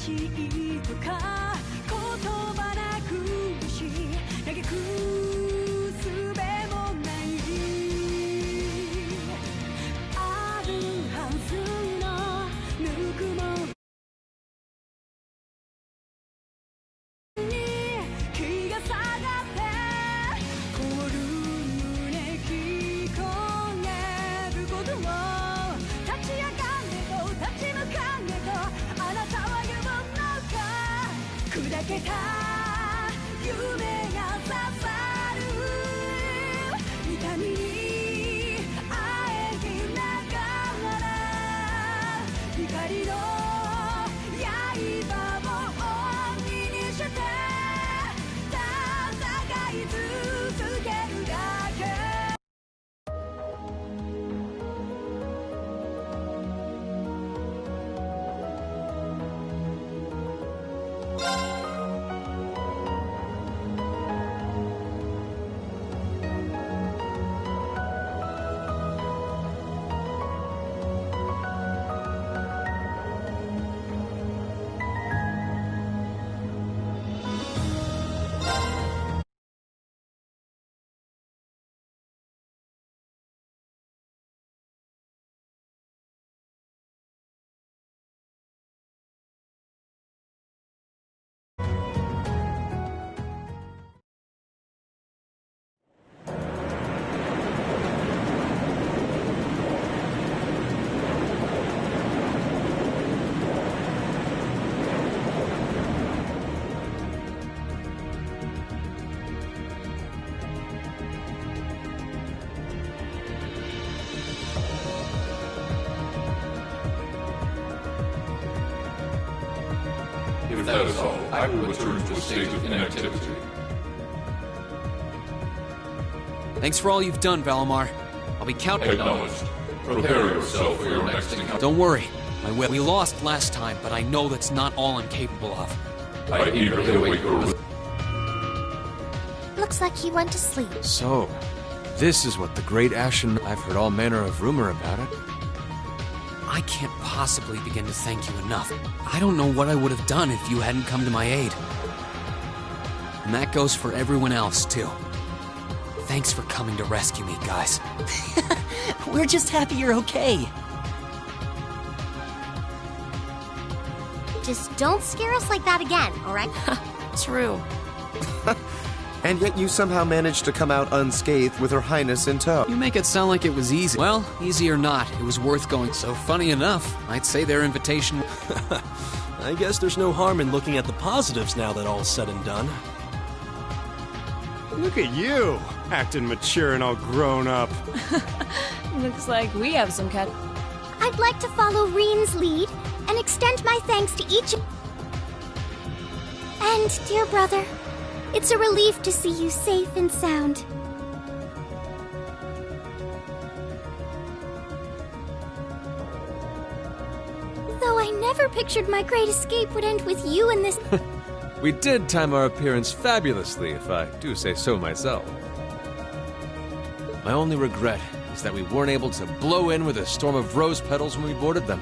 しいとか言葉なくし嘆く術もないあるはずのぬくもりに気が下がって凍る胸引き込んでることも立ち上がれと立ち向かえとあなたは言うのか砕けた夢が刺さる痛みにあえぎながら光の刃を鬼にして戦い続けるだけIf that is all, I will return to a state of inactivity. Thanks for all you've done, Valimar. I'll be counting. Acknowledged. Prepare yourself for your next encounter. Don't worry. We lost last time, but I know that's not all I'm capable of. I eagerly await your... Looks like he went to sleep. So, this is what the Great Ashen... I've heard all manner of rumor about it. I can't possibly begin to thank you enough. I don't know what I would have done if you hadn't come to my aid. And that goes for everyone else, too. Thanks for coming to rescue me, guys. We're just happy you're okay. Just don't scare us like that again, alright? True. And yet you somehow managed to come out unscathed with Her Highness in tow. You make it sound like it was easy. Well, easy or not, it was worth going. So funny enough, I'd say their invitation... I guess there's no harm in looking at the positives now that all's said and done. Look at you, acting mature and all grown up. Looks like we have some cat. I'd like to follow Reen's lead and extend my thanks to each... And, dear brother, it's a relief to see you safe and sound. Though I never pictured my great escape would end with you in this... We did time our appearance fabulously, if I do say so myself. My only regret is that we weren't able to blow in with a storm of rose petals when we boarded them.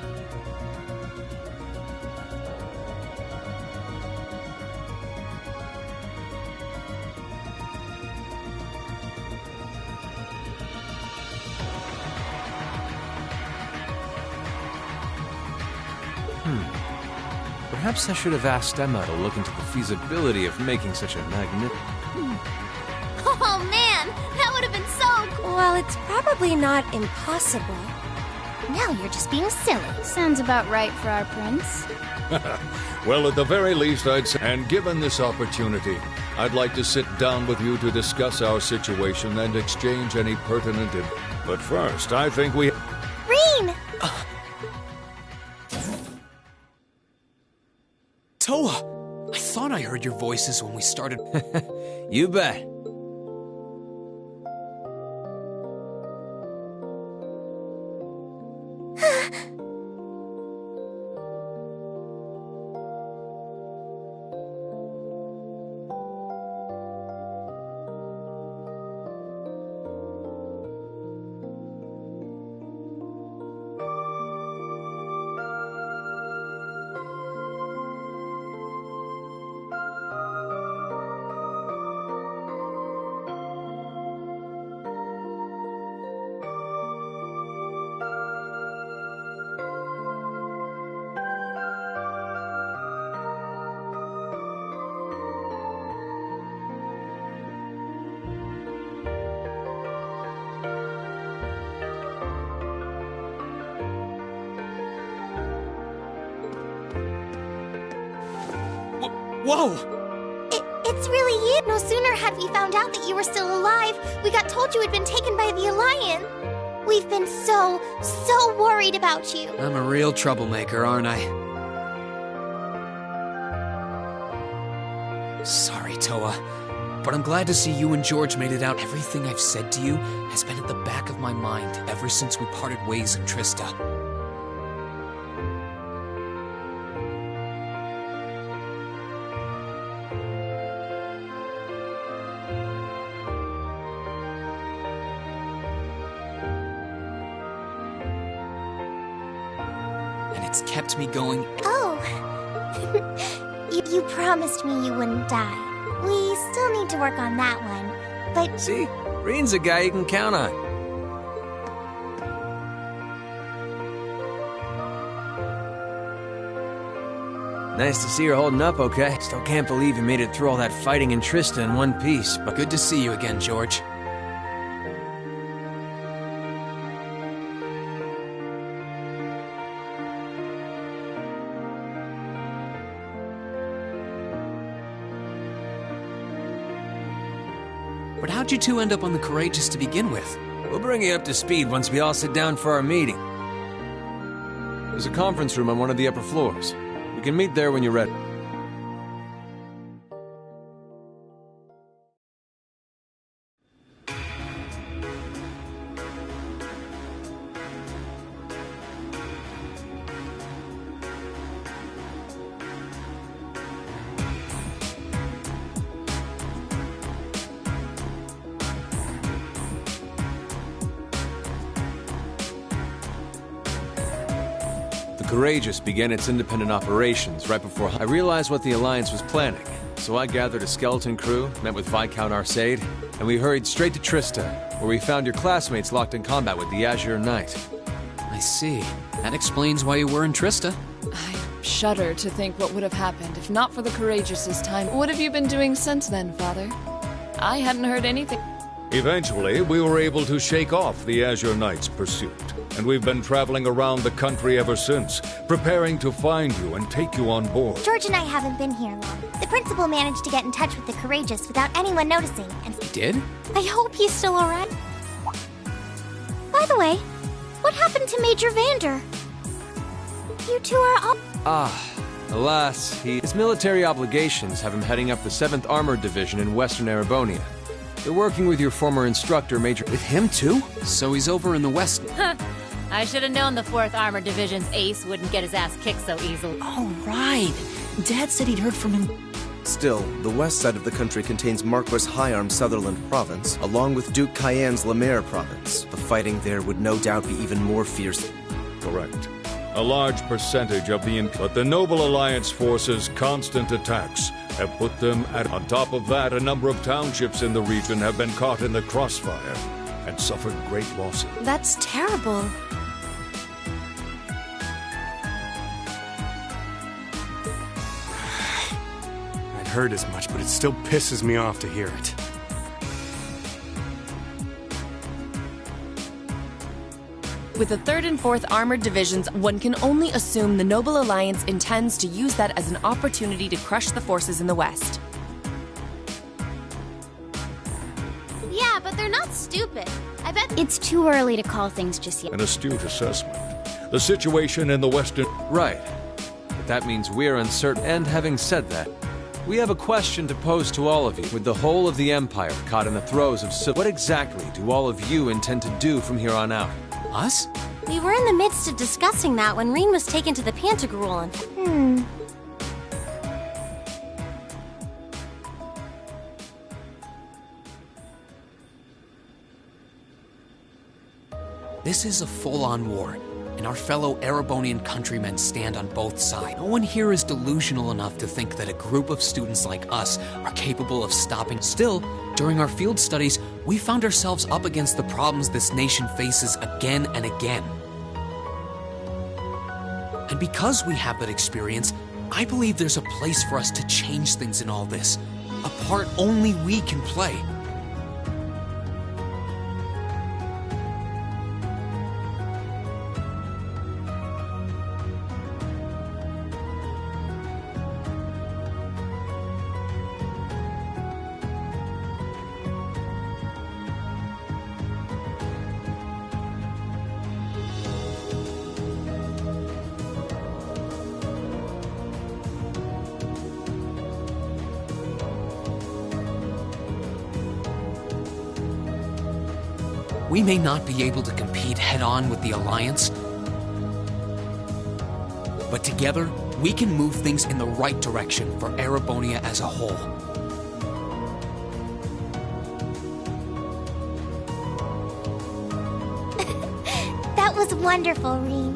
Perhaps I should have asked Emma to look into the feasibility of making such a Oh man, that would have been so cool. Well, it's probably not impossible. Now you're just being silly. Sounds about right for our prince. Well, at the very least, I'd say... And given this opportunity, I'd like to sit down with you to discuss our situation and exchange any pertinent... But first, I think we... Reen! Toa! I thought I heard your voices when we started. You bet. Whoa! It's really you. No sooner had we found out that you were still alive, we got told you had been taken by the Alliance. We've been so worried about you. I'm a real troublemaker, aren't I? Sorry, Toa. But I'm glad to see you and George made it out. Everything I've said to you has been at the back of my mind ever since we parted ways in Trista. And it's kept me going. Oh. You promised me you wouldn't die. We still need to work on that one, but... See? Reen's a guy you can count on. Nice to see you're holding up okay. Still can't believe you made it through all that fighting in Trista in one piece, but... Good to see you again, George. But how'd you two end up on the Courageous to begin with? We'll bring you up to speed once we all sit down for our meeting. There's a conference room on one of the upper floors. We can meet there when you're ready. The Courageous began its independent operations right before I realized what the Alliance was planning. So I gathered a skeleton crew, met with Viscount Arcade, and we hurried straight to Trista, where we found your classmates locked in combat with the Azure Knight. I see. That explains why you were in Trista. I shudder to think what would have happened if not for the Courageous' time. What have you been doing since then, Father? I hadn't heard anything. Eventually, we were able to shake off the Azure Knight's pursuit, and we've been traveling around the country ever since, preparing to find you and take you on board. George and I haven't been here long. The principal managed to get in touch with the Courageous without anyone noticing, and... He did? I hope he's still alright. By the way, what happened to Major Vander? You two are all... Alas, his military obligations have him heading up the 7th Armored Division in Western Erebonia. They're working with your former instructor, Major... With him, too? So he's over in the west... I should have known the 4th Armored Division's ace wouldn't get his ass kicked so easily. Oh, right. Dad said he'd heard from him. Still, the west side of the country contains Marquis Higharm's Sutherland Province, along with Duke Cayenne's Lemaire Province. The fighting there would no doubt be even more fierce. Correct. A large percentage of the... But the Noble Alliance forces' constant attacks have put them at... On top of that, a number of townships in the region have been caught in the crossfire and suffered great losses. That's terrible. I'd heard as much, but it still pisses me off to hear it. With the 3rd and 4th Armored Divisions, one can only assume the Noble Alliance intends to use that as an opportunity to crush the forces in the West. Yeah, but they're not stupid. I bet... It's too early to call things just yet. An astute assessment. The situation in the Western... Right. But that means we're uncertain. And having said that, we have a question to pose to all of you. With the whole of the Empire caught in the throes of civil... What exactly do all of you intend to do from here on out? Us? We were in the midst of discussing that when Reen was taken to the Pantagruel and... This is a full-on war, and our fellow Erebonian countrymen stand on both sides. No one here is delusional enough to think that a group of students like us are capable of stopping. Still, during our field studies, we found ourselves up against the problems this nation faces again and again. And because we have that experience, I believe there's a place for us to change things in all this. A part only we can play. We may not be able to compete head-on with the Alliance, but together, we can move things in the right direction for Erebonia as a whole. That was wonderful, Rean.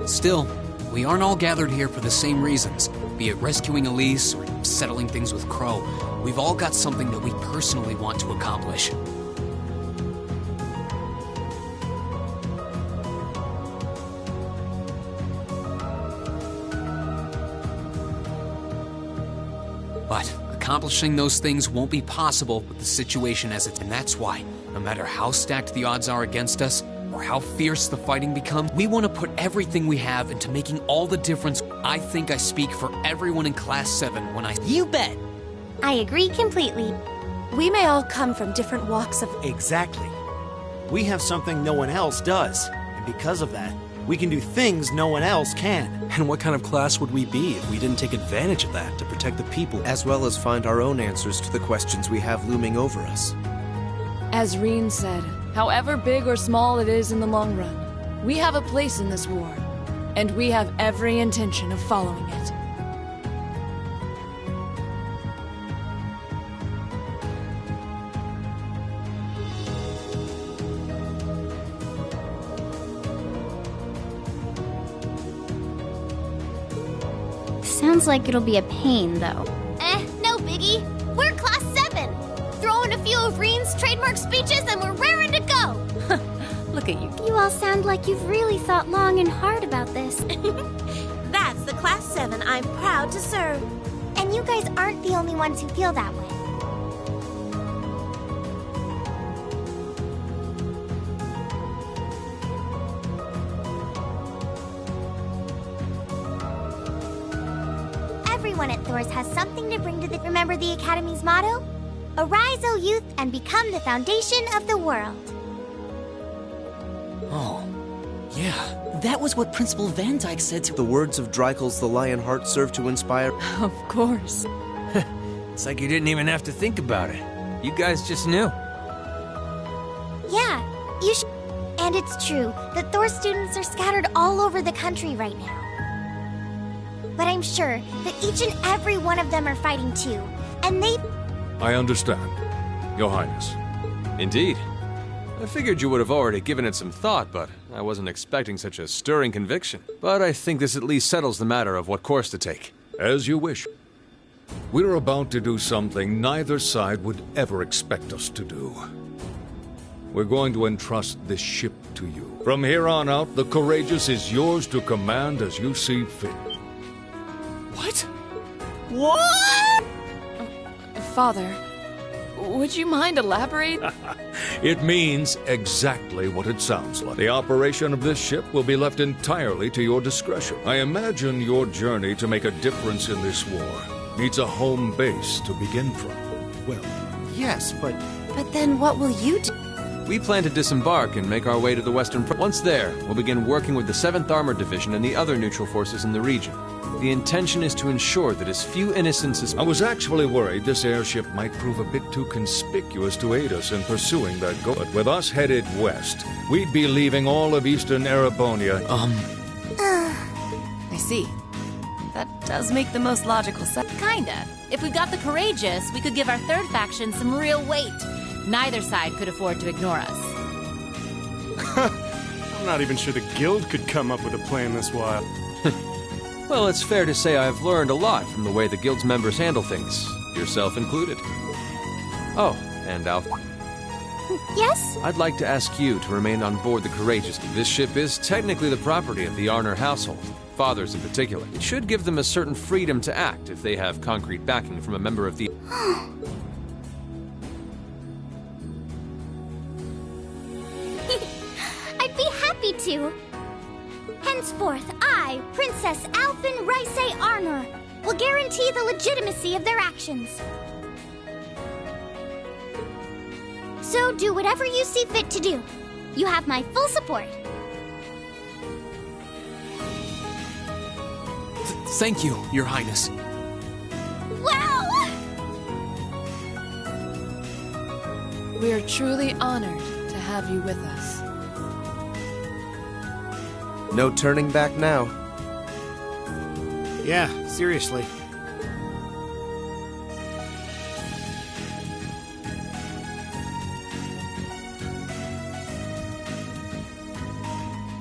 Still, we aren't all gathered here for the same reasons, be it rescuing Elise or settling things with Crow. We've all got something that we personally want to accomplish. But accomplishing those things won't be possible with the situation as it's, and that's why, no matter how stacked the odds are against us, or how fierce the fighting becomes, we want to put everything we have into making all the difference. I think I speak for everyone in Class 7 when I— You bet! I agree completely. We may all come from different walks of— Exactly. We have something no one else does, and because of that, we can do things no one else can. And what kind of class would we be if we didn't take advantage of that to protect the people? As well as find our own answers to the questions we have looming over us. As Rean said, however big or small it is in the long run, we have a place in this war, and we have every intention of following it. Sounds like it'll be a pain, though. No biggie. We're Class 7. Throw in a few of Rean's trademark speeches and we're raring to go. Look at you. You all sound like you've really thought long and hard about this. That's the Class 7 I'm proud to serve. And you guys aren't the only ones who feel that way. Everyone at Thors has something to bring to the— Remember the Academy's motto? Arise, O youth, and become the foundation of the world. Oh, yeah. That was what Principal Van Dyke said to— The words of Dreikel's the Lionheart serve to inspire— Of course. It's like you didn't even have to think about it. You guys just knew. Yeah, you should. And it's true that Thor students are scattered all over the country right now. But I'm sure that each and every one of them are fighting too, and they— I understand, Your Highness. Indeed. I figured you would have already given it some thought, but I wasn't expecting such a stirring conviction. But I think this at least settles the matter of what course to take. As you wish. We're about to do something neither side would ever expect us to do. We're going to entrust this ship to you. From here on out, the Courageous is yours to command as you see fit. What? What? Father, would you mind elaborating? It means exactly what it sounds like. The operation of this ship will be left entirely to your discretion. I imagine your journey to make a difference in this war needs a home base to begin from. Well, yes, but But then what will you do? We plan to disembark and make our way to the western front. Once there, we'll begin working with the 7th Armored Division and the other neutral forces in the region. The intention is to ensure that as few innocents as... I was actually worried this airship might prove a bit too conspicuous to aid us in pursuing that goal. But with us headed west, we'd be leaving all of eastern Erebonia. I see. That does make the most logical sense. Kinda. If we got the Courageous, we could give our third faction some real weight. Neither side could afford to ignore us. I'm not even sure the Guild could come up with a plan this wild. Well, it's fair to say I've learned a lot from the way the Guild's members handle things, yourself included. Oh, and Alf. Yes? I'd like to ask you to remain on board the Courageous. This ship is technically the property of the Arner household, fathers in particular. It should give them a certain freedom to act if they have concrete backing from a member of the... I'd be happy to. Henceforth, I, Princess Alphen Raisay Arner, will guarantee the legitimacy of their actions. So do whatever you see fit to do. You have my full support. Thank you, Your Highness. Wow! We are truly honored to have you with us. No turning back now. Yeah, seriously.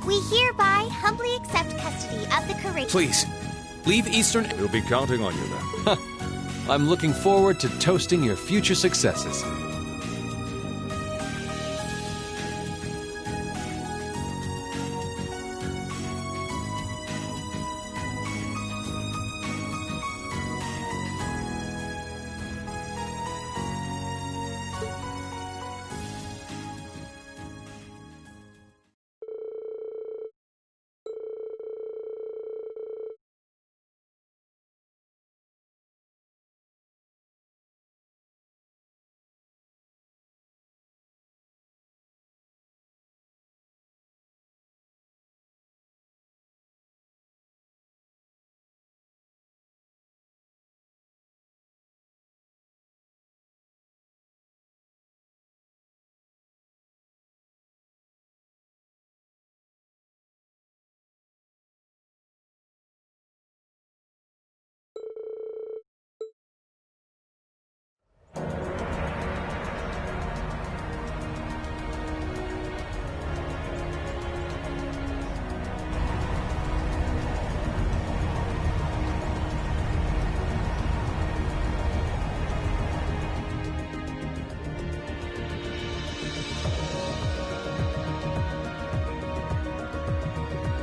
We hereby humbly accept custody of the Courageous. Please, leave Eastern... We'll be counting on you then. I'm looking forward to toasting your future successes.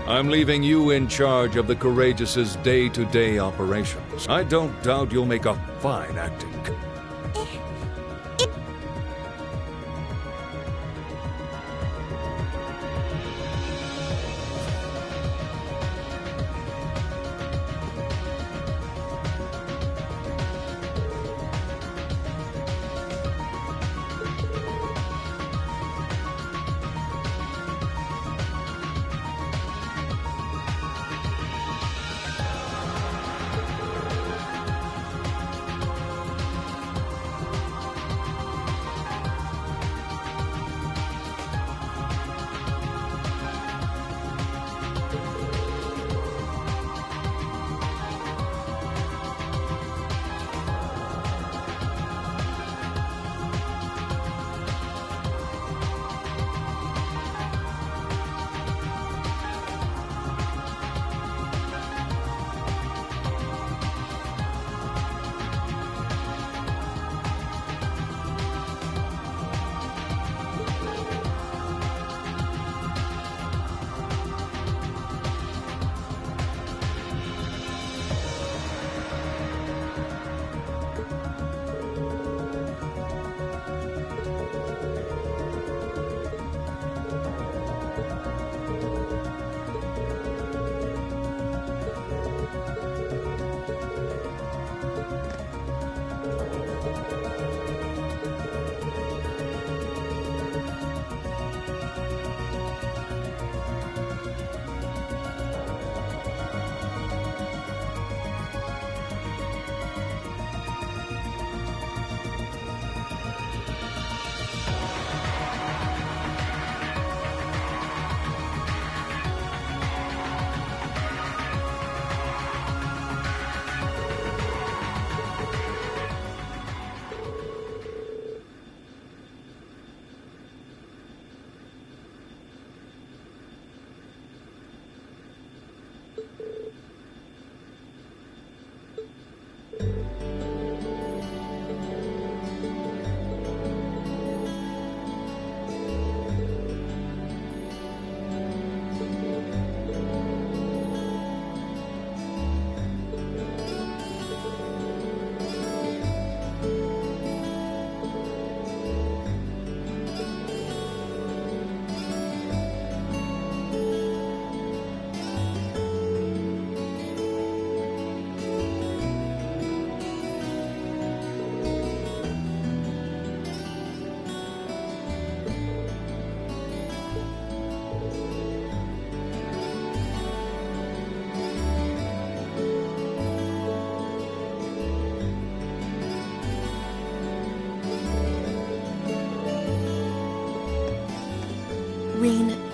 I'm leaving you in charge of the Courageous's day-to-day operations. I don't doubt you'll make a fine acting.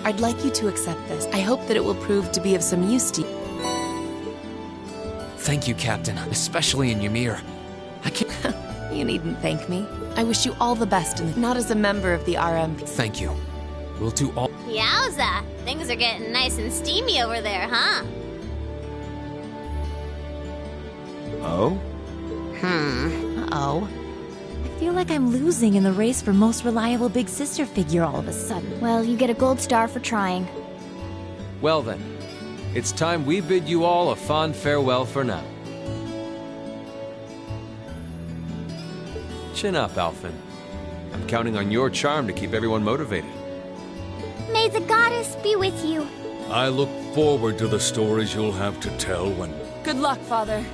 I'd like you to accept this. I hope that it will prove to be of some use to you. Thank you, Captain, especially in Ymir. I can't... You needn't thank me. I wish you all the best, not as a member of the RMP. Thank you. We'll do all... Yowza! Things are getting nice and steamy over there, huh? Oh? Uh-oh. I feel like I'm losing in the race for most reliable big sister figure all of a sudden. Well, you get a gold star for trying. Well then, it's time we bid you all a fond farewell for now. Chin up, Alphen. I'm counting on your charm to keep everyone motivated. May the goddess be with you. I look forward to the stories you'll have to tell when... Good luck, Father.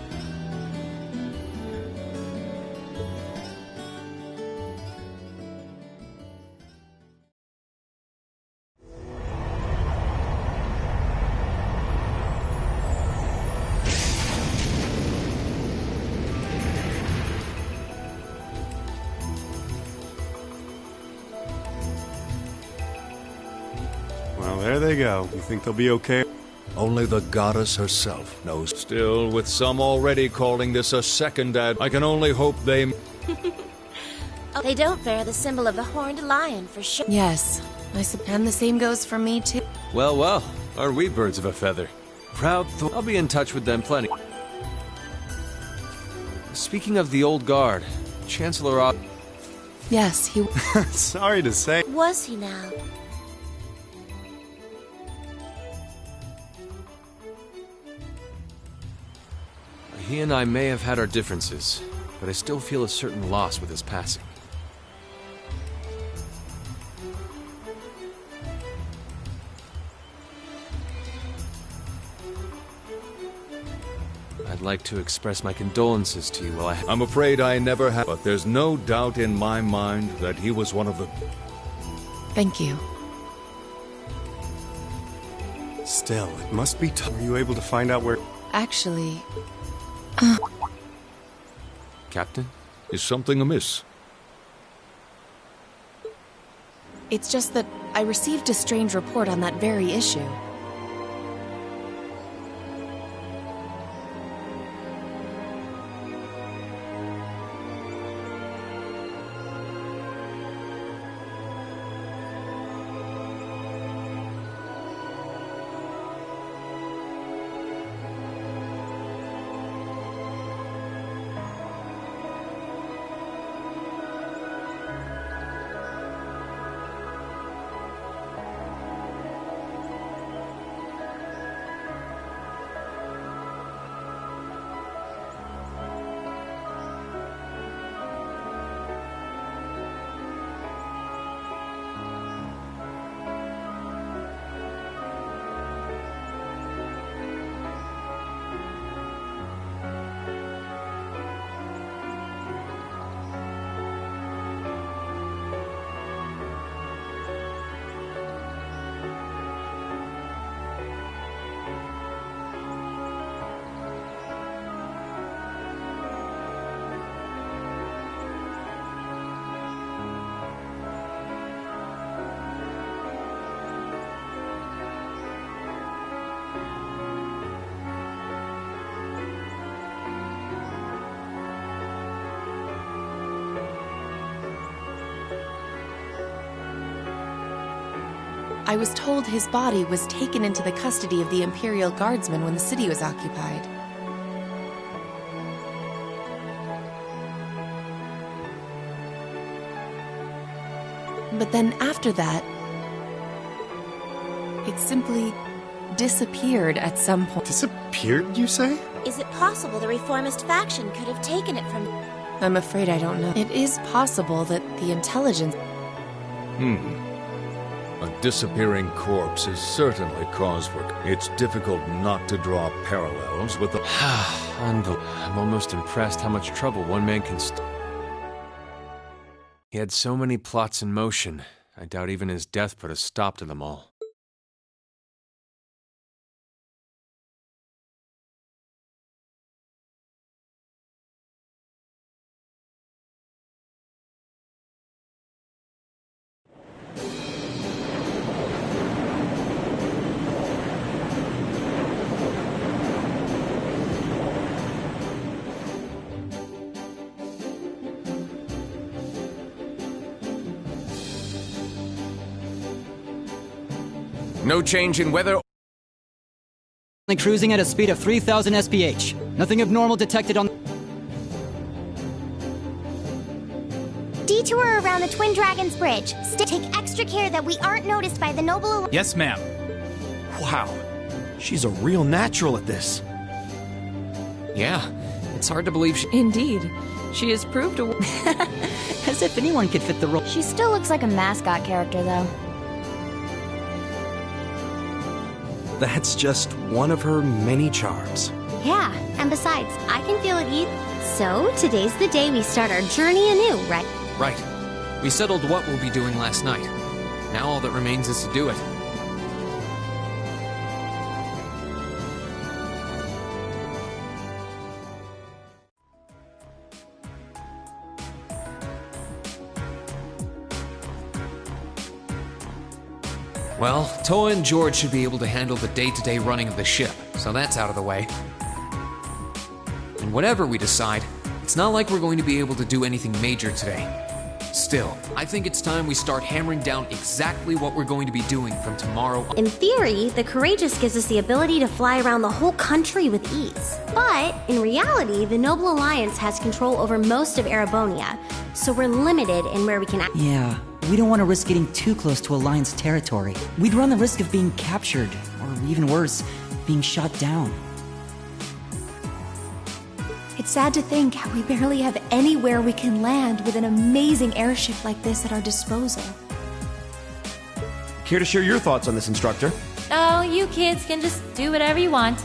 Well, there they go. You think they'll be okay? Only the goddess herself knows. Still, with some already calling this a second I can only hope they... They don't bear the symbol of the horned lion for sure. Yes, and the same goes for me too. Well, well, aren't we birds of a feather? Proud I'll be in touch with them plenty. Speaking of the old guard, Chancellor Yes, he... Sorry to say. Was he now? He and I may have had our differences, but I still feel a certain loss with his passing. I'd like to express my condolences to you while I'm afraid I never have, but there's no doubt in my mind that he was one of the... Thank you. Still, it must be tough. Were you able to find out where... Actually... Captain? Is something amiss? It's just that I received a strange report on that very issue. I was told his body was taken into the custody of the Imperial Guardsmen when the city was occupied. But then after that, it simply disappeared at some point. Disappeared, you say? Is it possible the reformist faction could have taken it from... I'm afraid I don't know. It is possible that the intelligence... A disappearing corpse is certainly cause for... It's difficult not to draw parallels with the... I'm almost impressed how much trouble one man can He had so many plots in motion, I doubt even his death put a stop to them all. No change in weather. Cruising at a speed of 3,000 SPH. Nothing abnormal detected on... Detour around the Twin Dragons Bridge. Take extra care that we aren't noticed by the Noble... Yes, ma'am. Wow. She's a real natural at this. Yeah, it's hard to believe she... Indeed. She has proved a... As if anyone could fit the role. She still looks like a mascot character, though. That's just one of her many charms. Yeah, and besides, I can feel it eat. So, today's the day we start our journey anew, right? Right. We settled what we'll be doing last night. Now all that remains is to do it. Well, Toa and George should be able to handle the day-to-day running of the ship, so that's out of the way. And whatever we decide, it's not like we're going to be able to do anything major today. Still, I think it's time we start hammering down exactly what we're going to be doing from tomorrow on. In theory, the Courageous gives us the ability to fly around the whole country with ease. But, in reality, the Noble Alliance has control over most of Erebonia, so we're limited in where we can act. Yeah, we don't want to risk getting too close to Alliance territory. We'd run the risk of being captured, or even worse, being shot down. It's sad to think how we barely have anywhere we can land with an amazing airship like this at our disposal. Care to share your thoughts on this, instructor? Oh, you kids can just do whatever you want.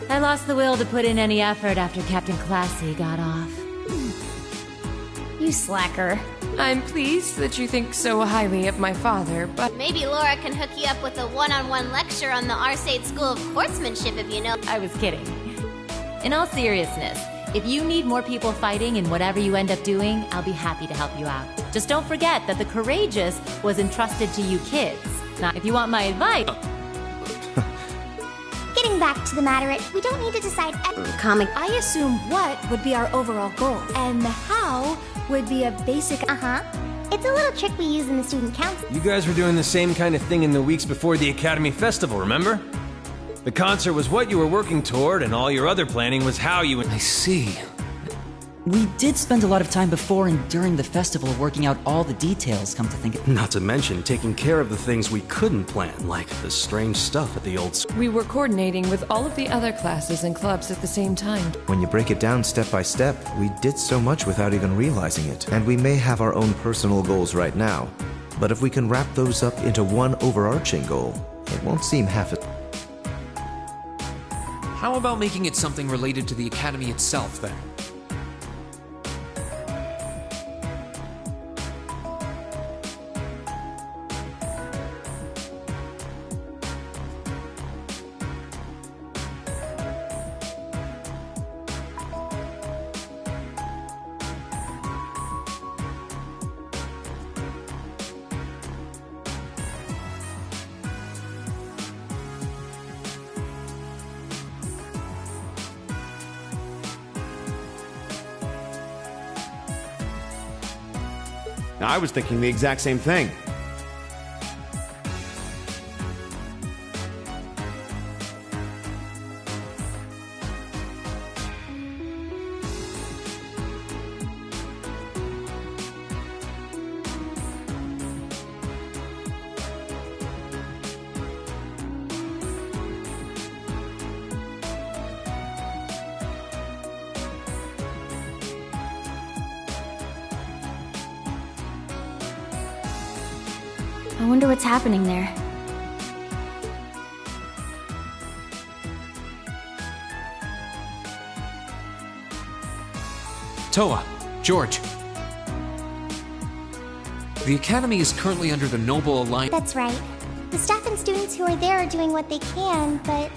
I lost the will to put in any effort after Captain Classy got off. You slacker. I'm pleased that you think so highly of my father, but... Maybe Laura can hook you up with a one-on-one lecture on the Arcade School of Sportsmanship if you know... I was kidding. In all seriousness, if you need more people fighting in whatever you end up doing, I'll be happy to help you out. Just don't forget that the Courageous was entrusted to you kids. Now, if you want my advice... Getting back to the matter, we don't need to decide... I assume what would be our overall goal, and the how would be a basic... It's a little trick we use in the student council. You guys were doing the same kind of thing in the weeks before the Academy Festival, remember? The concert was what you were working toward, and all your other planning was how you would... I see. We did spend a lot of time before and during the festival working out all the details, come to think of it. Not to mention taking care of the things we couldn't plan, like the strange stuff at the old school. We were coordinating with all of the other classes and clubs at the same time. When you break it down step by step, we did so much without even realizing it. And we may have our own personal goals right now, but if we can wrap those up into one overarching goal, it won't seem half as... How about making it something related to the Academy itself, then? Now, I was thinking the exact same thing. I wonder what's happening there. Toa, George. The Academy is currently under the Noble Alliance. That's right. The staff and students who are there are doing what they can, but...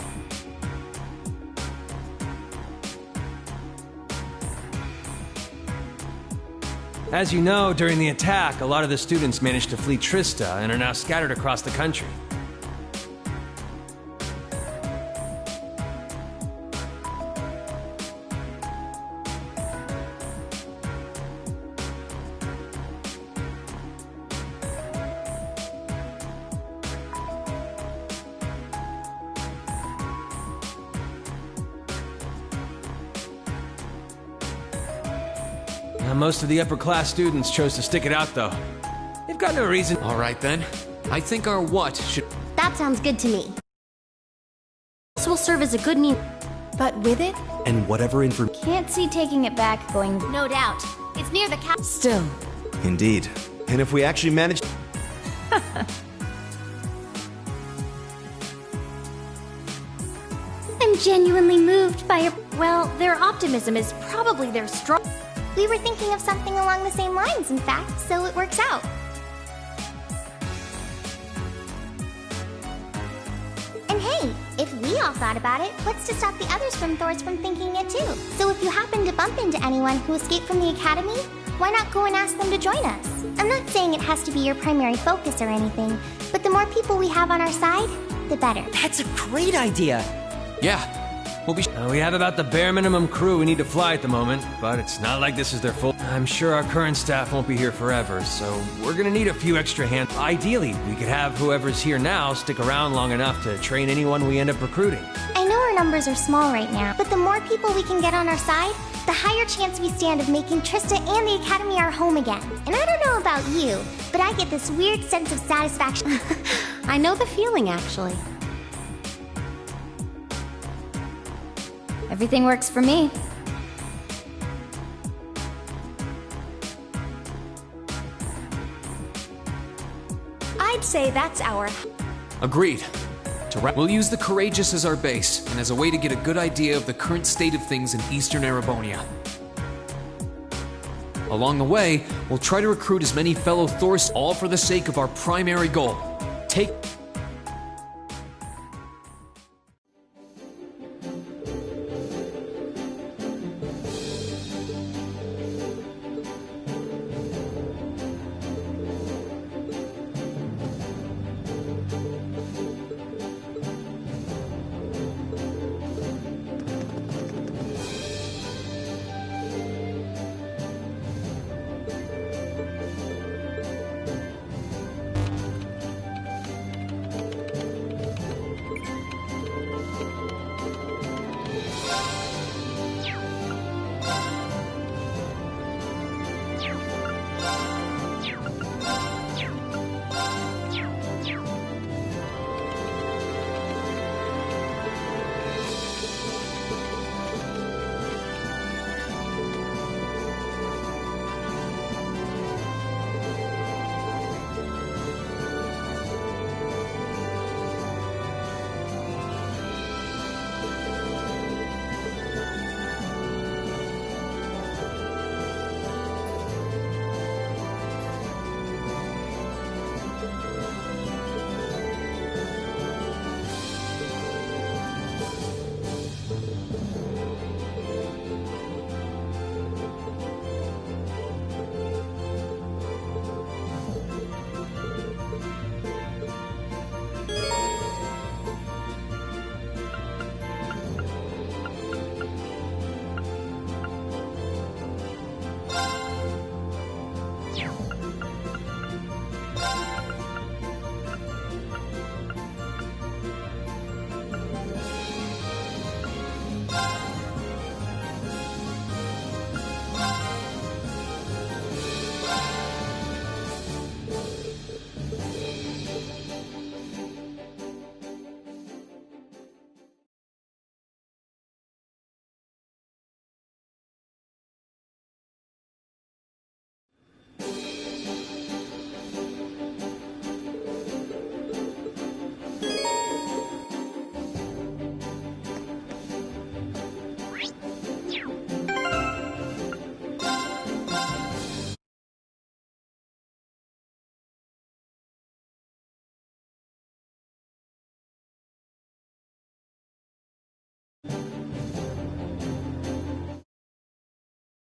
As you know, during the attack, a lot of the students managed to flee Trista and are now scattered across the country. Most of the upper class students chose to stick it out, though. They've got no reason. All right then. I think our what should... That sounds good to me. This will serve as a good mean. But with it, And whatever information. Can't see taking it back going. No doubt. It's near the cap. Still. Indeed. And if we actually manage. I'm genuinely moved by your. Well, their optimism is probably their strong. We were thinking of something along the same lines, in fact, so it works out. And hey, if we all thought about it, what's to stop the others from Thors from thinking it too? So if you happen to bump into anyone who escaped from the academy, why not go and ask them to join us? I'm not saying it has to be your primary focus or anything, but the more people we have on our side, the better. That's a great idea. Yeah. We'll be... We have about the bare minimum crew we need to fly at the moment, but it's not like this is their full... I'm sure our current staff won't be here forever, so we're gonna need a few extra hands. Ideally, we could have whoever's here now stick around long enough to train anyone we end up recruiting. I know our numbers are small right now, but the more people we can get on our side, the higher chance we stand of making Trista and the Academy our home again. And I don't know about you, but I get this weird sense of satisfaction. I know the feeling, actually. Everything works for me. I'd say that's our. Agreed. We'll use the Courageous as our base, and as a way to get a good idea of the current state of things in Eastern Erebonia. Along the way, we'll try to recruit as many fellow Thors, all for the sake of our primary goal. Take...